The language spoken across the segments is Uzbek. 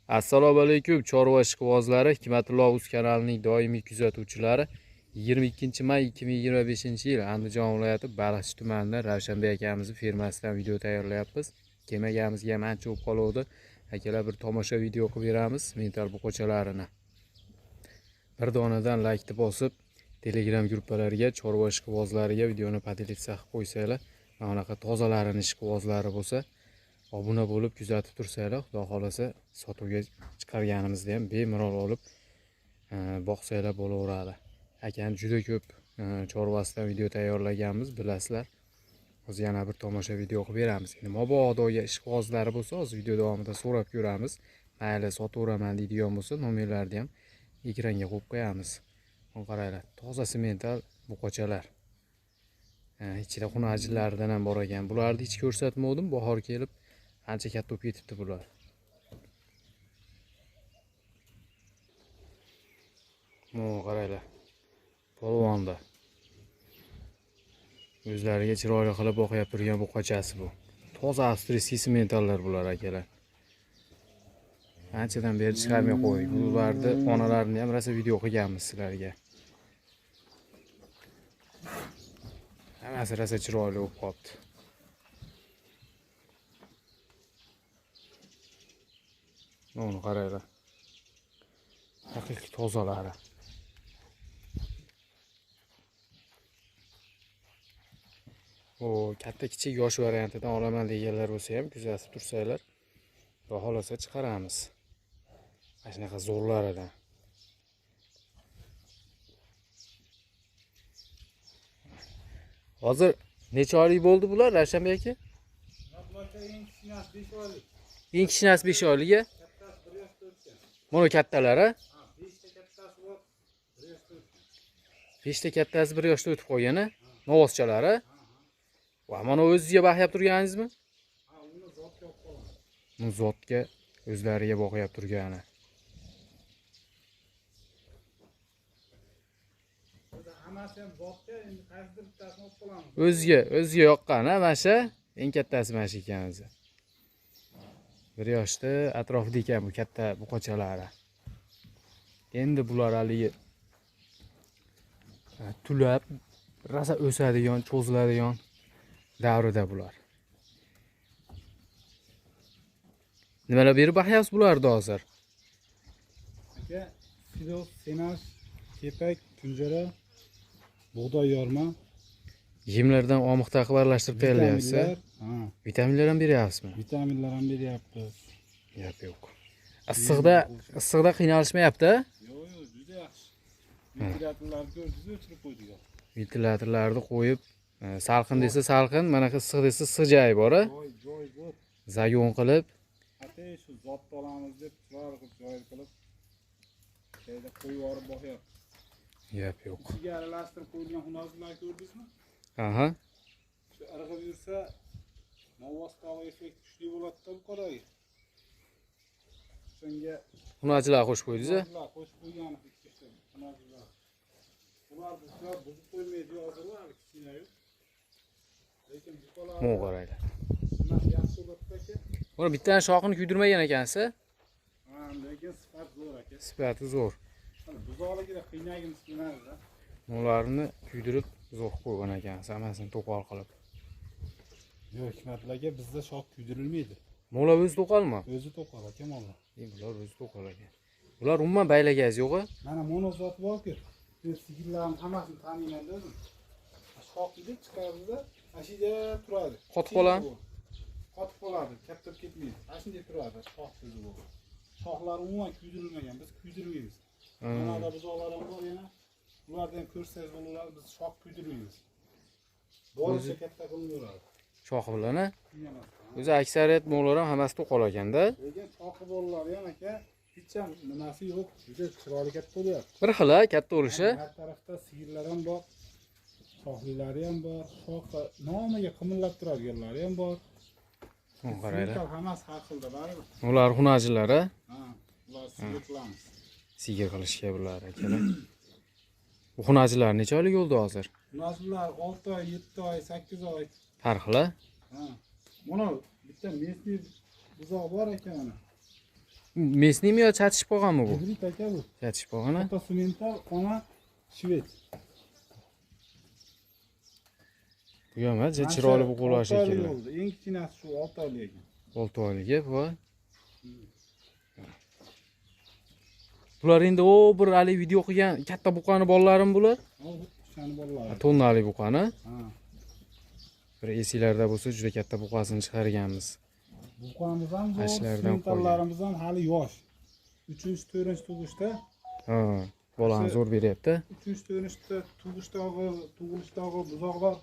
Assalomu alaykum chorva ishqibozlari, Hikmatullo Uz kanalining doimiy kuzatuvchilari. 22 may 2025-yil Andijon viloyati Baliqchi tumanida Ravshanbek akamizning fermasidan video tayyorlayapmiz. Kelmaganimizga ham ancha bo'lib qoldi. Akalar bir tomosha video qilib beramiz mental buqachalarini. Bir donadan like bosib, Telegram gruppalariga chorva ishqibozlariga videoni podelitsiya qilib qo'ysanglar, mana bunaqa tozalarini ishqibozlari bo'lsa obuna bo'lib kuzatib tursanglar, xudo xolasa sotuvga chiqarganimizda ham bemalol olib boqsanglar bo'laveradi. Akam juda ko'p chorvasidan video tayyorlaganmiz, bilasizlar. Hozir yana bir tomosha video qilib beramiz. Endi mabodoga ishqibozlari bo'lsa, hozir video davomida so'rab ko'ramiz. Mayli sotaveraman deydigan bo'lsa, nomerlarni ham ekranga qo'yib qo'yamiz. Mana qaranglar, toza semental buqachalar. Ichida xunajillardan ham bor ekan. Bularni hech ko'rsatmadim, bahor kelib ancha katta bo'lib ketibdi bular. Mana qaranglar. Polvonda. O'zlariga chiroyli qilib boqib turgan buqachasi bu. Toza avstriyskiy sementallar bular akalar. Anchadan beri chiqarmay qo'ydik. Bularni onalarini ham rosa video qilganmiz sizlarga. Hammasi rosa chiroyli bo'lib qolibdi. Mana qaranglar. Haqiqiy tozalari. O katta kichik yosh variantidan olaman deganlar bo'lsa ham kuzatib tursanglar, xudo xolasa chiqaramiz. Mana shunaqa zo'rlaridan. Hozir necha oylik bo'ldi bular Ravshanbek aka? Eng kichkinasi 5 oylik. Mana kattalari? 5 ta kattasi 1 yoshda o'tib qolgan-a? Novvoschalari? Va mana o'zingizga boqib turganingizmi? Ha, uni zotga olib qolaman. Bu zotga o'zlariga boqib turgani. Hammasi ham zotga, endi qaysidir bittasini olib qolamiz. O'ziga yoqqan-a, mana shu eng kattasi mana shu ekan o'zi. 1 yoshda atrofida ekan bu katta buqachalari. Endi bular haligi tulab, rosa o'sadigan, cho'ziladigan davrida bular. Nimalar berib boqyapsiz bularni hozir? Aka, silos, senash, kepak, kunjara, bug'doy yorma, Yemlardan omiqda qilib aralashtirib beryapsiz. Ha, Vitaminlar ham beryapsizmi? vitaminlar ham beryapmiz. Yo'q. Issiqda qiynalishmayapti? Yo'q, juda yaxshi. Ventilatorlarni ko'rdingiz, o'chirib qo'ydik. Ventilatorlarni qo'yib, salqin desa salqin, mana bu issiq desa issiq joyi bor-a? Joy bor. Zagon qilib, Atay shu zotni olamiz deb chiroyli qilib joy qilib, şeyda qo'yib yorib boqyapmiz. yo'q. Ichiga aralashtirib qo'yilgan xunozlar ko'rdingizmi? Aha. Shu irg'ib yursa, novvostoq effekt kuchli bo'ladi-da bu qadagi. Shunga Xunachilar qo'shib qo'ydingiz-a? xunozlar qo'shib qo'ygan xunozlar. Ular bizga buzib qo'ymaydi hozirlar, kichkinayu. Lekin buqalar Mo' qaraylar. shunaqa yaxshi bo'ladi aka. Buni bittadan shoxini kuydirmagan ekansiz? Ha, lekin sifat zo'r aka. Sifati zo'r. Buzoqligida qiynagimiz keladi-da. Ularni kuydirib zo'r qo'ygan ekansiz, hammasini to'qol qilib. Yo'q, Hikmatlarga bizda shox kuydirilmaydi. Mo'la o'zi to'qolmi? O'zi to'qol aka mo'la. Bular o'zi to'qol ekan. Bular umuman baylagansiz yo'q-a? Mana monozot bor-ku. Men sigirlarni hammasini taniyman-da o'zim. Shoxni chiqardi-da, ashida turadi. Qotib qoladi. Qotib qoladi, katta bo'lib ketmaydi. Ashunday turadi, shox so'zi bu. Shoxlari umuman kuydirilmagan, biz kuydirmaymiz. Mana buzoqlar ham bor yana. Ulardan ko'rsangiz bo'lar, biz shox kuydirmaymiz. Boricha katta qilaveradi. Shoxi bilan-a? O'zi aksariyat mo'lar ham hammasi to'qol ekanda. Lekin shoxi bolalar ham aka, hech ham nimasi yo'q, juda chiroyli katta bo'lyapti. Bir xil-a katta bo'lishi. Har tarafda sigirlar ham bor, shoxlilari ham bor, shoxi nomiga qimillab turadiganlari ham bor. Qaraylar. Hammasi har xilda baribir. Ular xunachilar-a? Ha, ular sigir qilamiz. Sigir qilishga bular akalar. Bu xunachilar necha oylik bo'ldi hozir? Xunachilar 6 oy, 7 oy, 8 oy. Har xil-a? Ha. Mana bitta mesni buzoq bor ekan mana. Mesnimi yo chatishib qolganmi bu? Hibrid aka bu. Chatishib qolgan. Ota semental, ona shved. Bu ham chiroyli bu qo'lar shekilli. Eng kichkinasi shu 6 oylik ekan. 6 oylik, voy. Bular endi o bir hali video qilgan katta buqani bolalarim bular. O'shani bolalari. Tonnali buqani. Ha. Bir esinglarda bo'lsa juda katta buqasini chiqarganmiz. Buqamiz ham bu Ashlardan sementallarimiz ham hali yosh. 3-4 tug'ishda. Ha, bolani zo'r beryapti. 3-4 tug'ilishdagi buzoqlar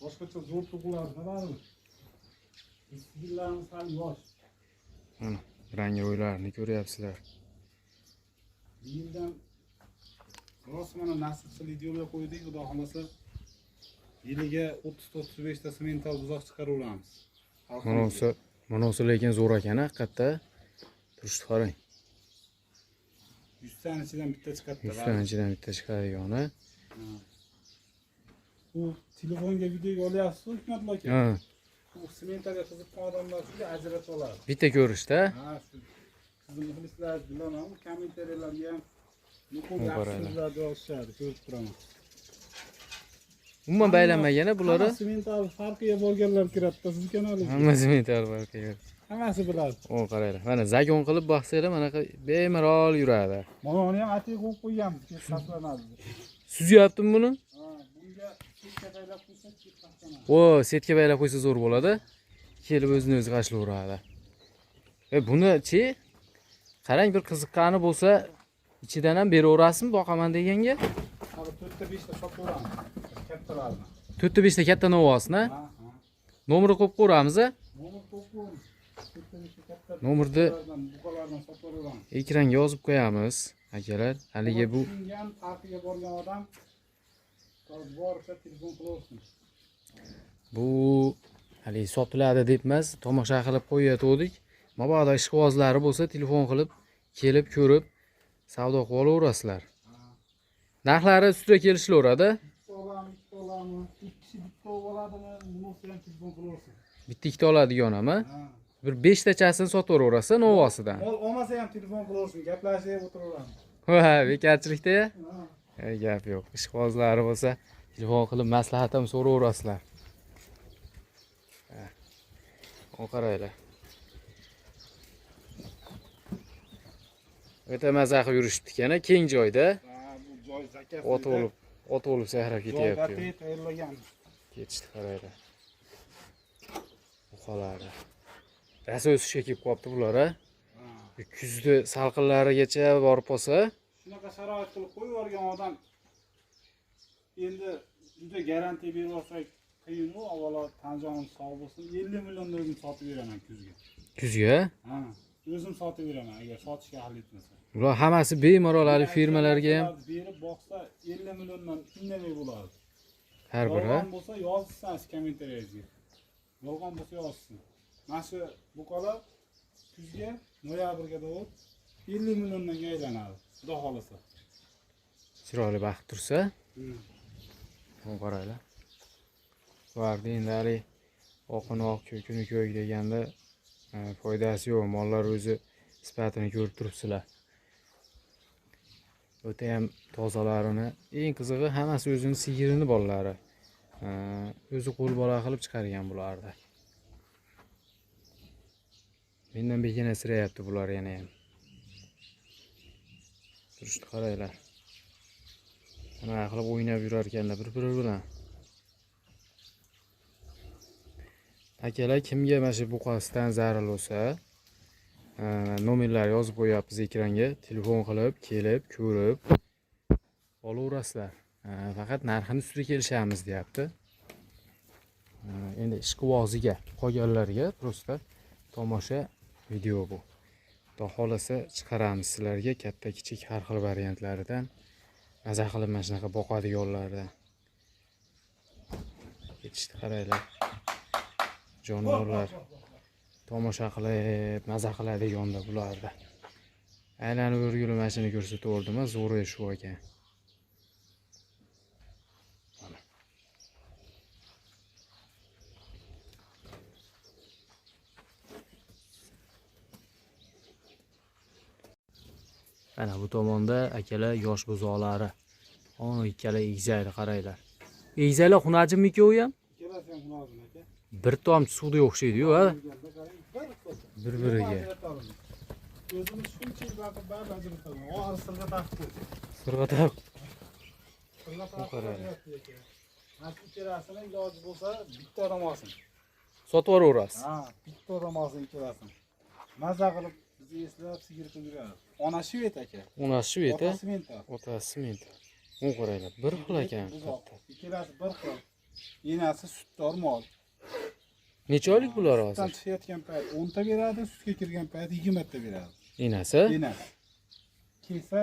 boshqacha zo'r tug'iladi, qarangmi? Sigirlarimiz hali yosh. Mana rang ro'ylarini ko'ryapsizlar. Yildan rost mana nasibchi videoga qo'ydik, xudo xolasa yiliga 30-35 ta semental buzoq chiqaraveramiz. Monosi lekin zo'r ekan, haqiqatda. Turishni qarang. 100 tani ichidan bitta chiqadi. 100 tani ichidan bitta chiqadigani. Bu telefonga videoga olyapsiz, Hikmatli aka. Ha, Bu sementaga qiziqqan odamlar shunga ajratib oladi. bitta ko'rishda. Ha, shu sizni muxlislar bilaman, kommentariyalarga ham nuqul yaxshilar yozishadi, ko'rib turaman. Umuman baylanmagan bularni. Semental farqiga borganlar kiradi, siz kanalingizga. Hammasi metal farqiga. Hammasi biladi. O qaranglar. Mana zagon qilib boqsanglar, mana bemalol yuradi. Mana uni ham atiq qo'yib qo'yganmiz, deb saqlanadi. Suzyaptimi buni? Ha, bunga setka baylab qo'ysak, deb saqlanadi. O, setka baylab qo'ysa zo'r bo'ladi. Kelib o'zini o'zi qashlayveradi. Buni-chi? Qarang, bir qiziqqani bo'lsa, ichidan ham beraverasizmi boqaman deganga? Hali 4-5 ta sotaveramiz. Kattalarni. 4-5 ta katta novosini. Ha. Nomeri qo'yib qo'yamiz. Nomer qo'yib, 4-5 ta katta. Nomerni buqalardan sotaveramiz. ekranga yozib qo'yamiz, akalar. Haligi bu tushungan, farqiga borgan odam boricha telefon qilaversin. bu haligi sotiladi deb emas, tomosha qilib qo'yayotgandik. Mabodo ishqibozlari bo'lsa, telefon qilib, kelib ko'rib savdo qilib olaverasizlar. Narxlari ustida kelishilaveradi. Bitta olami, ikki kishi bitta oladimi, bunisi ham telefon qilaversin. Bitta ikkita oladigan-mi? Ha. Bir 5 tachasini sotaverasiz novosidan. Olmasa ham telefon qilaversin, gaplashib o'tiraveramiz. Ha, bekarchilikda? Ha. Gap yo'q. Ishqibozlari bo'lsa, telefon qilib maslahat ham so'raverasizlar. O qaranglar. O'ta maza qilib yurishibdi ekan, keng joyda. Ha, bu joy zakat. Ot olib sahrab ketyapti. Joy tayyorlagan. Ketishdi qaranglar. Bu qoladi. Rasa o'sishga kelib qolibdi bular, ha? Kuzda salqinlarigacha borib qolsa, Shunaqa sharoit qilib qo'yib yuborgan odam endi juda garantiya berib olsak qiyin-ku, avvalo tanjonim sog' bo'lsin, 50 milliondan o'zim sotib beraman kuzga. kuzga Ha, o'zim sotib beraman agar sotishga ahil etmasa. bular hammasi bemalol hali firmalarga ham berib boqsa 50 milliondan indamay bo'ladi. har biri. Yolg'on bo'lsa yozsin kommentariyangizga. Yolg'on bo'lsa yozsin. Mana shu buqalar kuzga noyabrga doğru 50 milliondan aylanadi. Xudo xolasa. Chiroyli baxt tursa, bu qaranglar. Bularni endi hali oqinoq ko'kini ko'k deganda foydasi yo'q. Mollar o'zi sifatini ko'rib turibsizlar. O'ta ham tozalarini, eng qizig'i hammasi o'zining sigirini bolalari. O'zi qo'l bola qilib chiqargan bularni. Mendan bekinasirayapti bular yana ham. Turishni qaranglar. Mana qilib o'ynab yurar ekanlar bir-biri bilan. Akalar, kimga mana shu buqasidan zarar bo'lsa, nomerlar yozib qo'yapmiz ekranga. Telefon qilib, kelib, ko'rib olaverasizlar. Faqat narxini ustida kelishamiz, deyapti. Endi ishqiboziga qolganlarga prosta tomosha video bu. Xudo xolasa chiqaramiz sizlarga katta kichik har xil variantlaridan. Maza qilib mana shunaqa boqadiganlardan. Ketishdi qaranglar. Jonivorlar tomosha qilib maza qiladiganlar bularda. Aylanib yurgili mashina ko'rsataverdim, zo'r shu ekan. Mana bu tomonda akalar yosh buzoqlari. Ikkala egizakli qaranglar. Egizaklar xunajimmi ikkovi ham? Ikkalasi ham xunojim aka. Bir tomchi suvga o'xshaydi-ku, ha? Bir-biriga. O'zimiz shunchalik vaqt bari ajratamiz. Og'ir sirg'a taqdi. Sirg'a taq. Sirg'a taqdi. Mana ikkalasini iloji bo'lsa bitta odam olsin. Sotib yuboraverasiz. Ha, bitta odam olsin ikkalasini. Maza qilib bizni eslab sigir qilib yuradi. Ona shvet aka. Onasi shvet, ha? Otasi mentor. Otasi sement. U qaranglar, bir xil ekan. Ikkalasi bir xil. Enasi sutdor mol. Necha oylik bular Sutdan hozir? chiqayotgan payt 10 ta beradi, sutga kirgan payt 20 ta beradi. Enasi? Enasi. Kelsa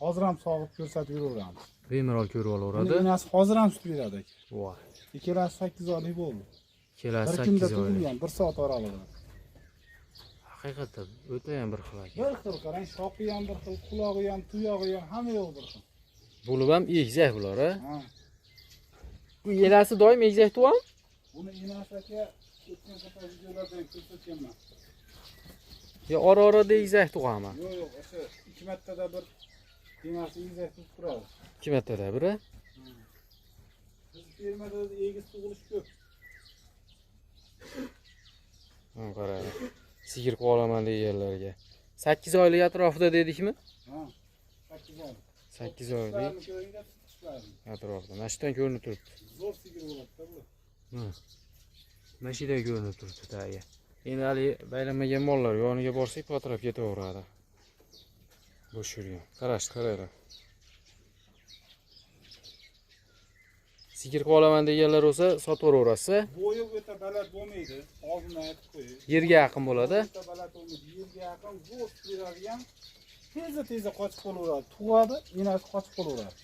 hozir ham sog'ib ko'rsatib yuraveramiz. Bemalol ko'rib olaveradi. Enasi hozir ham sut beradi aka. Voy. Ikkalasi 8 oylik bo'ldi. Kelasi Bir kunda 8 oylik. tug'ilgan, 1 soat oralig'ida. Haqiqatda o'ta ham bir xil ekan. Bir xil qarang, shoqi ham bir xil, qulog'i ham, tuyog'i ham hamma yo'q bir xil. Bo'lib ham egizak bular, ha? Ha. Bu elasi doim egizak tuvam? Buni enasi aka o'tgan safar videolardan ko'rsatganman. Yo, ora-orada egizak tug'ami? Yo'q, yo'q, o'sha 2 martada bir enasi egizak turib turadi. 2 martada biri. Biz fermada egiz tug'ilish ko'p. Ha, qarang. Sigir qilib olaman deganlarga. 8 oylik atrofida dedikmi? Ha. 8 oy. 8 oylik atrofida. Mana shudan ko'rinib turibdi. Zo'r sigir bo'ladi-da bu. Ha. Mana shudan ko'rinib turibdi tagi. Endi hali baylanmagan mollar yoniga borsak, potrab ketaveradi. Bo'sh yurgan. Qaranglar. Sigir qilib olaman deganlar bo'lsa, sotib yuboraverasiz. Bo'yi o'ta baland bo'lmaydi. Oldindan aytib qo'ying. Yerga yaqin bo'ladi. O'ta baland bo'lmaydi. Yerga yaqin zo'r beradigan. Tezda qochib qolaveradi. Tug'adi, enasi qochib qolaveradi.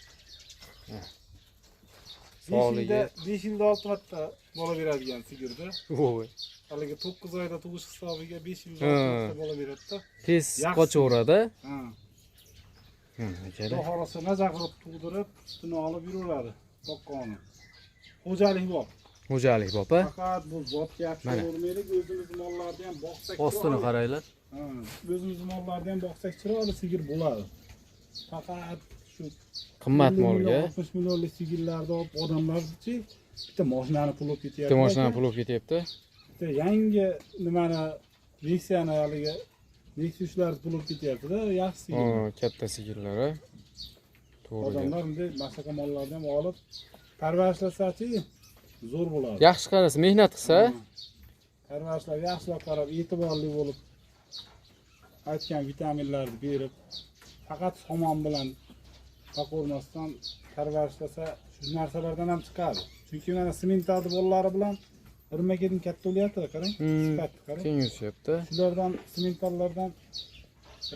Sog'ligi 5 yilda 6 marta bola beradigan sigirda. voy. Haligi 9 oyda tug'ish hisobiga 5 yilda 6 marta bola beradi-da. Tez Yaxshi. qochaveradi. Ha. Akada. Xohlasa nazar qilib tug'dirib, sutini olib yuraveradi. Boqqoni. Xo'jalik bor. Xo'jalik bopa. Faqat bu zotga yaxshi Mana. bo'lmaylik, o'zimiz mollarni ham boqsak. Ostini qaranglar. Ha, o'zimiz mollarni ham boqsak chiroyli sigir bo'ladi. Faqat shu Qimmat molga. 60 millionlik sigirlarni olib odamlarchi bitta mashinani pul olib ketyapti. Bitta mashina pul olib ketyapti. Bitta yangi nimani Nexia'ni haligi Nexia'larni pul olib ketyapti-da, yaxshi sigir. Katta sigirlar, ha. To'g'ri. Odamlar bunday masaka mollarni ham olib parvarishlasachi zo'r bo'ladi. Yaxshi qarasa, mehnat qilsa, Parvarishlar yaxshilab qarab, e'tiborli bo'lib aytgan vitaminlarni berib, faqat somon bilan taqo'rmasdan parvarishlasa shu narsalardan ham chiqadi. Chunki mana sementadi bolalari bilan irmakedin katta bo'lyapti, qarang. Sifatli qarang. keng o'syapti. Shulardan sementlardan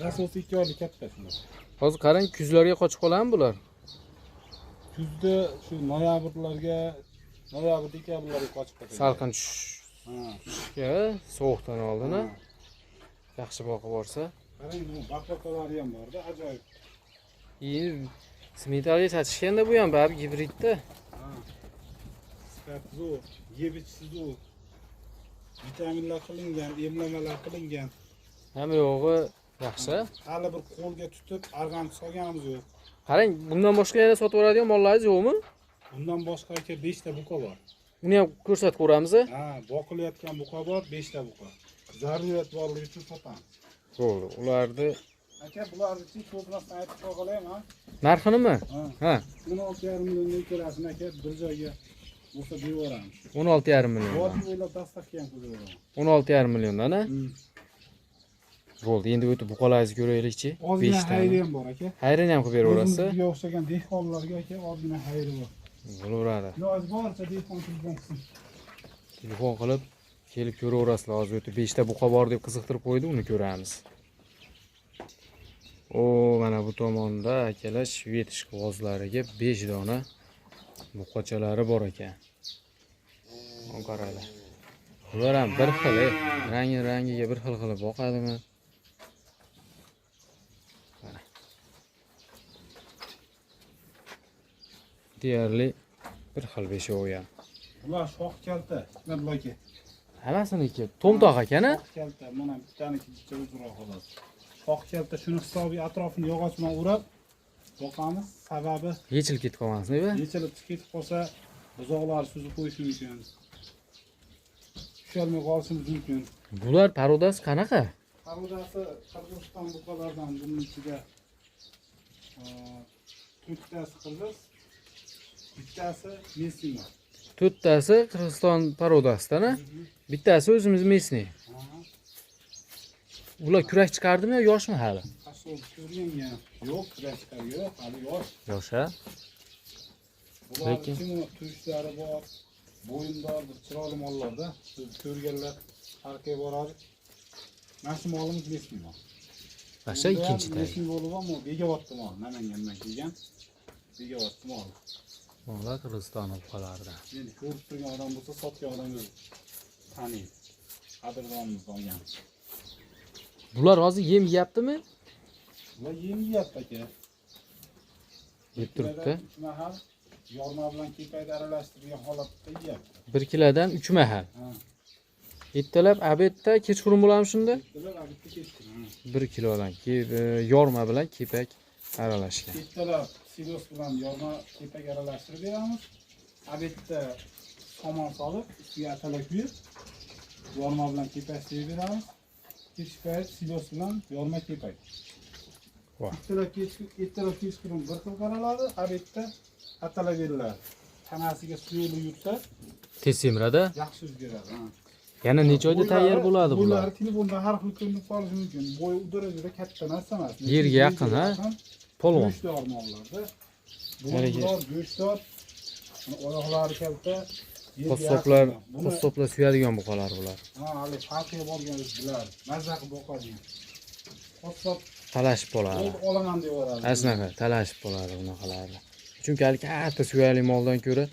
rasosi 2 oylik katta shular. Hozir qarang, kuzlarga qochib qoladimi bular? Kuzda shu noyabrlarga, noyabr dekabrlarga qochib ketadi. Salqin Ha. tushishga, sovuqdan oldin yaxshi boqib borsa. Qarang, bu baklavalar ham bor-da, ajoyib. Smetalga sotishganda bu ham baribir gibridda. Ha. Sifat zo'r, yeb ichisi zo'r. Vitaminlar qilingan, emlamalar qilingan. Hamma yo'g'i yaxshi. Hali bir qo'lga tutib arg'amchi solganimiz yo'q. Qarang, bundan boshqa yana sotib yuboradigan mollaringiz yo'qmi? Bundan boshqa aka 5 ta buqa bor. Uni ham ko'rsatib ko'ramiz. Ha, boqilayotgan buqa bor, 5 ta buqa. Zarurat borligi uchun sotamiz. Bo'ldi. Ularni Aka, bularni chi ko'pmasdan aytib qo'yaymi, ha? narxinimi? Ha. Ha, 16,5 milliondan ikkalasini aka bir joyga bo'lsa beramiz. 16,5 million. Botni o'ylab dastavka ham qilib beraman. 16,5 milliondan, ha? Bo'ldi. Endi o'tib buqalaringizni ko'raylikchi. Ozgina 5 ta. xayri ham bor aka. Xayrini ham qilib beraverasiz. Bizga o'xshagan dehqonlarga aka ozgina xayri bor. Bo'laveradi. Iloji boricha dehqonchilik qilsin. Telefon qilib kelib ko'raverasizlar. Hozir o'tib 5 ta buqa bor deb qiziqtirib qo'ydi, uni ko'ramiz. Mana bu tomonda akalar shved ishqibozlariga 5 dona buqachalari bor ekan. Qaranglar. Ular ham bir xil, rangiga bir xil qilib boqadimi? Deyarli bir xil beshovi ham. Bular shox kalta, bularga. Hammasiniki to'mtoq ekan-a? Shox kalta, mana bittaniki jicha uzroq xolos. shox kalta shuni hisobiy atrofini yog'och bilan o'rab boqamiz. Sababi Yechilib ketib qolmasin-ku. yechilib ketib qolsa buzoqlar suzib qo'yishi mumkin. Tusholmay qolishimiz mumkin. Bular parodasi qanaqa? Parodasi Qirg'iziston buqalardan buning ichida to'rttasi qirg'iz, bittasi Messinga. To'rttasi Qirg'iziston parodasidan, bittasi o'zimiz Mesni. Ular kurak chiqardimi yo yoshmi hali? Qashqar ko'rgan yo'q, kurak chiqargan, hali yosh. Yosh-a? Lekin turishlari bor, bo'yindor, chiroyli mollarda siz ko'rganlar farqiga boradi. Mana shu molimiz Mesni mol. Asha ikkinchi tagi. Mesni bo'lib ham Begavatda mol, Namangandan kelgan Begavatda mol. Ular Qirg'iziston buqalaridan. Endi ko'rib turgan odam bo'lsa, sotgan odam taniydi. Qadrdonimiz olgan. Bular hozir yem yeyaptimi? Ular yem yeyapti aka. Yeb turibdi. Mahal yorma bilan kepakni aralashtirgan holatda yeyapti. 1 kilodan 3 mahal. Ha. Ertalab, obedda, kechqurun bo'ladimi shunda? Ertalab obedda kechqurun. 1 kilodan yorma bilan kepak aralashgan. Ertalab silos bilan yorma kepak aralashtirib beramiz. Obedda somon solib, ustiga atalak quyib, yorma bilan kepak sevib beramiz. Kech payt silos bilan yorma kepak. Ertalab kechqurun bir xil qaraladi, obedda atalak beriladi. Tanasiga suyuli yursa, Tez semiradi. yaxshi o'zgaradi. Yana necha oyda tayyor bo'ladi bular? Bo'ylari telefonda har xil ko'rinib qolishi mumkin. Bo'yi u darajada katta narsa emas. Yerga yaqin, ha? Polvon. Go'shtdor mollarda. Bular go'shtdor. Oyoqlari kalta. Qassoblar suyadigan buqalar bular. Ha, hali farqiga borganingiz bilar. Mazza qilib boqadigan. Qassob Talashib bo'ladi. olaman deb yuboradi. Asnaqa talashib bo'ladi bunaqalarni. Chunki hali katta suyali moldan ko'ra,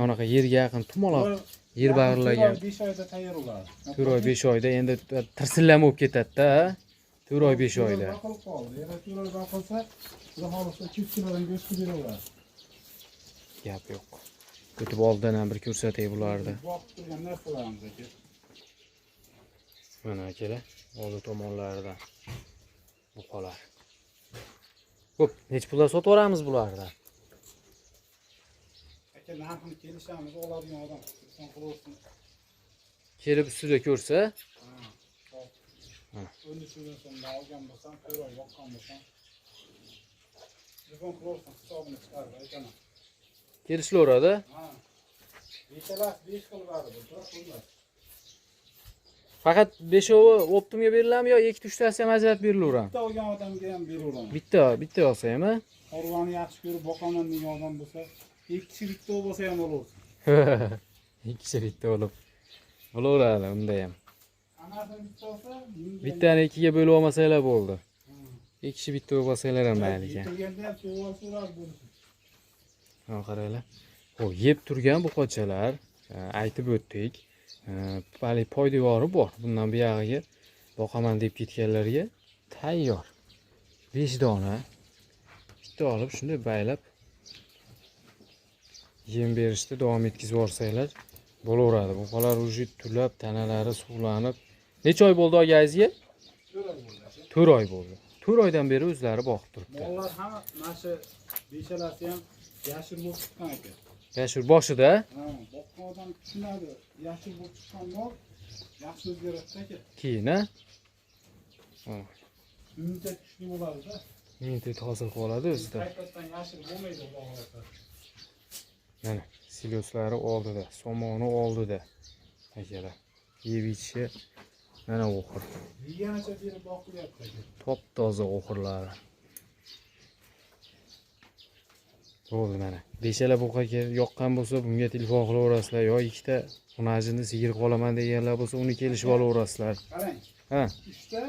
anaqa yerga yaqin tumaloq yer bag'irlagan. 5 oyda tayyor bo'ladi. 4 oy 5 oyda endi tirsillam bo'lib ketadi-da. 4 oy 5 oyda. Baqilib qoldi. Yana 4 oy baqilsa, xudo xolisa 2 kilodan go'sht beraveradi. Gap yo'q. O'tib oldidan ham bir ko'rsatay bularni. Boqib turgan narsalarimiz aka. Mana akalar, oldi tomonlaridan buqalar. Xo'p, nech pulga sotib yuboramiz bularni? Aka narxini kelishamiz, oladigan odam telefon qilsin. Kelib ustida ko'rsa, O'zi shundan so'ng olgan bo'lsam, 4 oy boqqan bo'lsam, telefon qilsin, hisobini chiqarib aytaman. kelishlaveradi. Ha. Bechalas 5 xil bari bu, to'g'ri. Faqat 5ovi optimga beriladimi yo 2-3tasi ham ajratib berilaveradi? Bitta olgan odamga ham beraveraman. Bitta olsa ham, ha? Chorvani yaxshi ko'rib boqaman degan odam bo'lsa, 2 kishi bitta bo'lsa ham bo'laversin. 2 kishi bitta olib bo'laveradi unda ham. Hammasi bitta olsa, Bittani 2ga bo'lib olmasanglar bo'ldi. 2 kishi bitta olib olsanglar ham mayli ekan. Kelganda ham so'rab bo'lsin. Ha, qaranglar. Xo'p, yeb turgan buqachalar, aytib o'tdik. Hali poydevori bor. Bundan buyog'iga boqaman deb ketganlarga tayyor. 5 dona. Bitta olib shunday baylab yem berishda davom etkizib yuborsanglar bo'laveradi. Buqalar уже tulab, tanalari suvlanib. Necha oy bo'ldi ogazga? 4 oy bo'ldi. 4 oydan beri o'zlari boqib turibdi. Mollar ham mana shu beshalasi ham yashil bo'lib chiqqan ekan. Yashil boshida? Ha, boqqan odam tushunadi. Yashil bo'lib chiqqan mol yaxshi o'zgaradi aka. Keyin, ha? Immunitet kuchli bo'ladi-da. Immunitet hosil qilib oladi o'zida. Qaytadan yashil bo'lmaydi bu holatda. Mana siloslari oldida, somoni oldida. Akalar, yeb ichishi mana o'xir. Yeganicha berib boqilyapti aka. Top-toza o'xirlari. Bo'ldi mana. Beshala buqa yoqqan bo'lsa, bunga telefon qilaverasizlar yo ikkita xonajini sigir qolaman deganlar bo'lsa, uni kelishib olaverasizlar. Qarang. Ha, 3 ta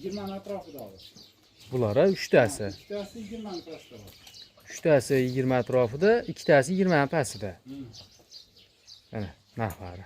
20 atrofida bor. bular 3 tasi. 3 tasi 20 atrofida bor. 3 tasi 20 atrofida, 2 tasi 20 pastida. Mana narxlari.